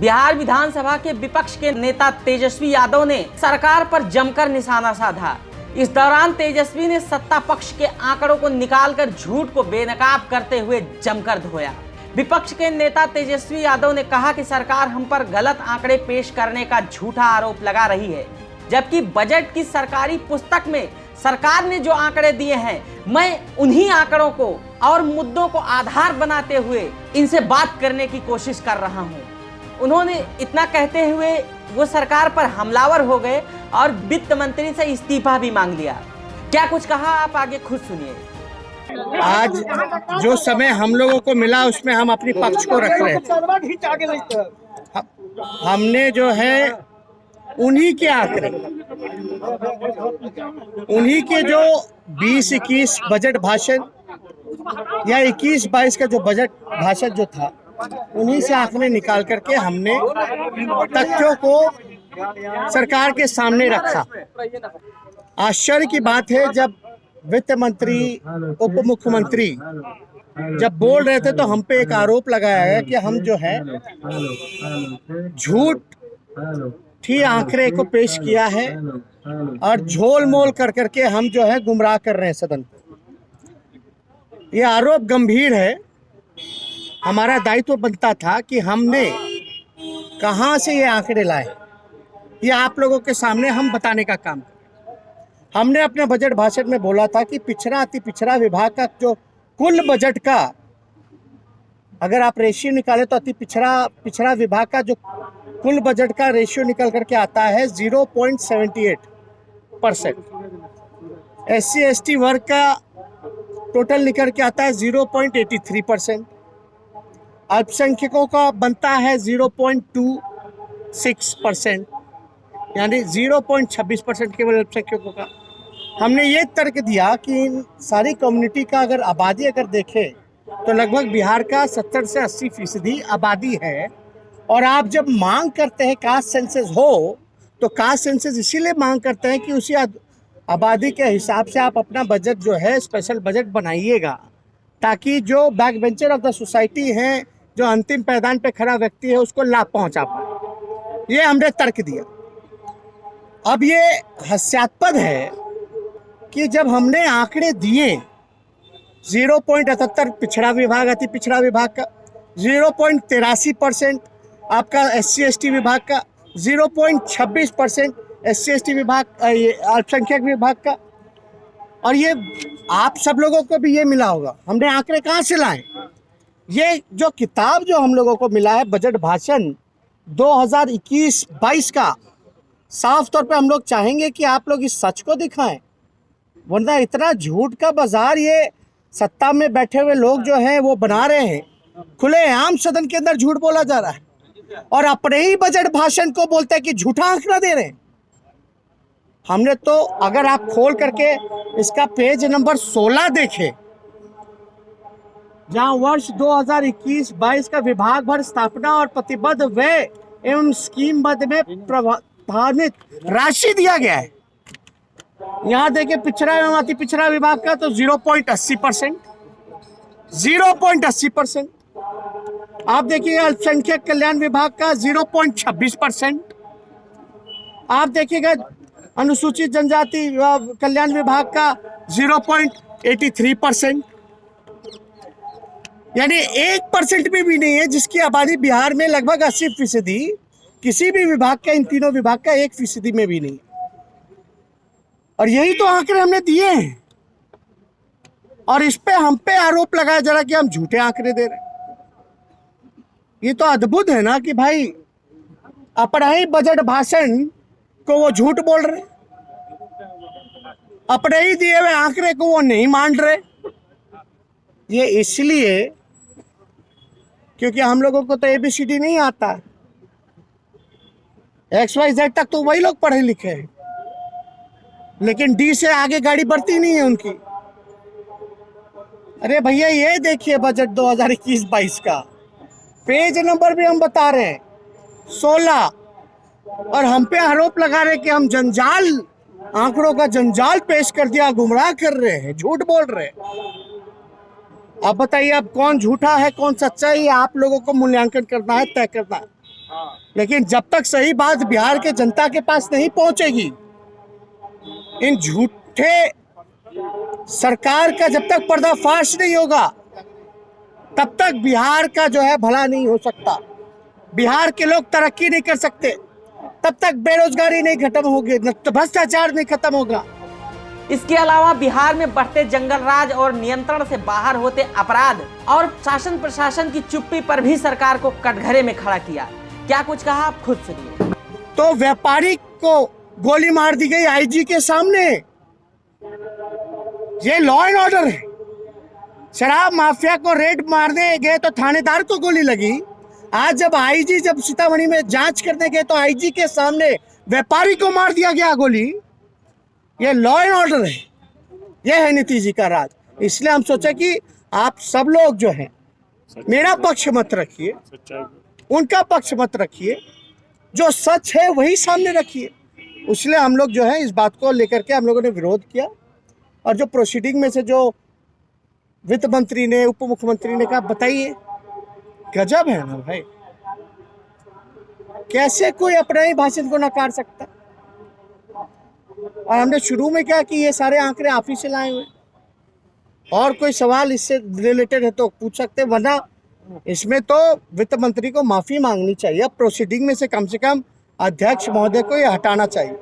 बिहार विधानसभा के विपक्ष के नेता तेजस्वी यादव ने सरकार पर जमकर निशाना साधा। इस दौरान तेजस्वी ने सत्ता पक्ष के आंकड़ों को निकालकर झूठ को बेनकाब करते हुए जमकर धोया। विपक्ष के नेता तेजस्वी यादव ने कहा कि सरकार हम पर गलत आंकड़े पेश करने का झूठा आरोप लगा रही है, जबकि बजट की सरकारी पुस्तक में सरकार ने जो आंकड़े दिए हैं, मैं उन्हीं आंकड़ों को और मुद्दों को आधार बनाते हुए इनसे बात करने की कोशिश कर रहा हूं। उन्होंने इतना कहते हुए वो सरकार पर हमलावर हो गए और वित्त मंत्री से इस्तीफा भी मांग लिया। क्या कुछ कहा, आप आगे खुद सुनिए। आज जो समय हम लोगों को मिला उसमें हम अपनी पक्ष को रख रहे थे। हमने जो है उन्हीं के आंकड़े, उन्हीं के जो 20-21 बजट भाषण या 21-22 का जो बजट भाषण जो था, उन्हीं से आंकड़े निकाल करके हमने तथ्यों को सरकार के सामने रखा। आश्चर्य की बात है, जब वित्त मंत्री, उप मुख्यमंत्री जब बोल रहे थे तो हम पे एक आरोप लगाया गया कि हम जो है झूठ ही आंकड़े को पेश किया है और झोल मोल कर करके हम जो है गुमराह कर रहे हैं सदन को। ये आरोप गंभीर है। हमारा दायित्व बनता था कि हमने कहां से ये आंकड़े लाए, ये आप लोगों के सामने हम बताने का काम। हमने अपने बजट भाषण में बोला था कि पिछड़ा अति पिछड़ा विभाग का जो कुल बजट का अगर आप रेशियो निकालें तो अति पिछड़ा विभाग का जो कुल बजट का रेशियो निकल करके आता है 0.78%। SC/ST वर्ग का टोटल निकल के आता है 0.83%। अल्पसंख्यकों का बनता है 0.26%, यानी 0.26% केवल अल्पसंख्यकों का। हमने ये तर्क दिया कि इन सारी कम्युनिटी का अगर आबादी अगर देखें तो लगभग बिहार का 70 से 80% आबादी है। और आप जब मांग करते हैं कास्ट सेंसस हो, तो कास्ट सेंसस इसीलिए मांग करते हैं कि उसी आबादी के हिसाब से आप अपना बजट जो है स्पेशल बजट बनाइएगा, ताकि जो back bencher of the society हैं, जो अंतिम पैदान पे खड़ा व्यक्ति है, उसको लाभ पहुंचा पाए। ये हमने तर्क दिया। अब ये हास्यास्पद है कि जब हमने आंकड़े दिए 0.78 पिछड़ा विभाग, अति पिछड़ा विभाग का 0.83% आपका SC/ST विभाग का, 0.26% SC/ST विभाग अल्पसंख्यक विभाग का, और ये आप सब लोगों को भी ये मिला होगा। हमने आंकड़े कहाँ से लाए? ये जो किताब जो हम लोगों को मिला है बजट भाषण 2021-22 का, साफ तौर पे हम लोग चाहेंगे कि आप लोग इस सच को दिखाएं, वरना इतना झूठ का बाजार ये सत्ता में बैठे हुए लोग जो हैं वो बना रहे हैं। खुलेआम सदन के अंदर झूठ बोला जा रहा है और अपने ही बजट भाषण को बोलते हैं कि झूठा आंकड़ा दे रहे हैं। हमने तो, अगर आप खोल करके इसका पेज नंबर 16 देखें, जहां वर्ष 2021-22 का विभाग भर स्थापना और प्रतिबद्ध व्यय एवं स्कीम मद में प्रभावित राशि दिया गया है। यहां देखिए पिछड़ा एवं अति पिछड़ा विभाग का तो 0.80%, 0.80%। आप देखिए अल्पसंख्यक कल्याण विभाग का 0.26%। आप देखिएगा अनुसूचित जनजाति कल्याण विभाग का 0.83%, यानी 1% भी नहीं है, जिसकी आबादी बिहार में लगभग 80%, किसी भी विभाग का, इन तीनों विभाग का 1% में भी नहीं। और यही तो आंकड़े हमने दिए हैं, और इस पे हम पे आरोप लगाया जा रहा कि हम झूठे आंकड़े दे रहे हैं। ये तो अद्भुत है ना कि भाई अपना ही बजट भाषण को वो झूठ बोल रहे, अपने ही दिए हुए आंकड़े को वो नहीं मान रहे। ये इसलिए क्योंकि हम लोगों को तो ABCD नहीं आता, XYZ तक तो वही लोग पढ़े लिखे हैं, लेकिन D से आगे गाड़ी बढ़ती नहीं है उनकी। अरे भैया ये देखिए बजट 2021-22 का पेज नंबर भी हम बता रहे हैं 16, और हम पे आरोप लगा रहे कि हम जंजाल, आंकड़ों का जंजाल पेश कर दिया, गुमराह कर रहे हैं, झूठ बोल रहे हैं। अब बताइए अब कौन झूठा है कौन सच्चा है, ये आप लोगों को मूल्यांकन करना है, तय करना है। लेकिन जब तक सही बात बिहार के जनता के पास नहीं पहुंचेगी, इन झूठे सरकार का जब तक पर्दाफाश नहीं होगा, तब तक बिहार का जो है भला नहीं हो सकता। बिहार के लोग तरक्की नहीं कर सकते, तब तक बेरोजगारी नहीं खत्म होगी, भ्रष्टाचार नहीं खत्म होगा। इसके अलावा बिहार में बढ़ते जंगल राज और नियंत्रण से बाहर होते अपराध और शासन प्रशासन की चुप्पी पर भी सरकार को कटघरे में खड़ा किया। क्या कुछ कहा, आप खुद सुनिए। तो व्यापारी को गोली मार दी गई आईजी के सामने, ये लॉ एंड ऑर्डर है। शराब माफिया को रेड मारने गए तो थानेदार को गोली लगी। आज जब आईजी जब सीतामढ़ी में जांच करने गए तो आईजी के सामने व्यापारी को मार दिया गया गोली। ये लॉ एंड ऑर्डर है, ये है नीतीश जी का राज। इसलिए हम सोचे कि आप सब लोग जो हैं, मेरा पक्ष मत रखिए, उनका पक्ष मत रखिए, जो सच है वही सामने रखिए। इसलिए हम लोग जो है इस बात को लेकर के हम लोगों ने विरोध किया। और जो प्रोसीडिंग में से जो वित्त मंत्री ने, उप मुख्यमंत्री ने कहा, बताइए, गजब है ना भाई, कैसे कोई अपने ही भाषण को नकार सकता। और हमने शुरू में क्या कि ये सारे आंकड़े आप ही से लाए हुए, और कोई सवाल इससे रिलेटेड है तो पूछ सकते, वरना इसमें तो वित्त मंत्री को माफी मांगनी चाहिए। अब प्रोसीडिंग में से कम अध्यक्ष महोदय को ये हटाना चाहिए।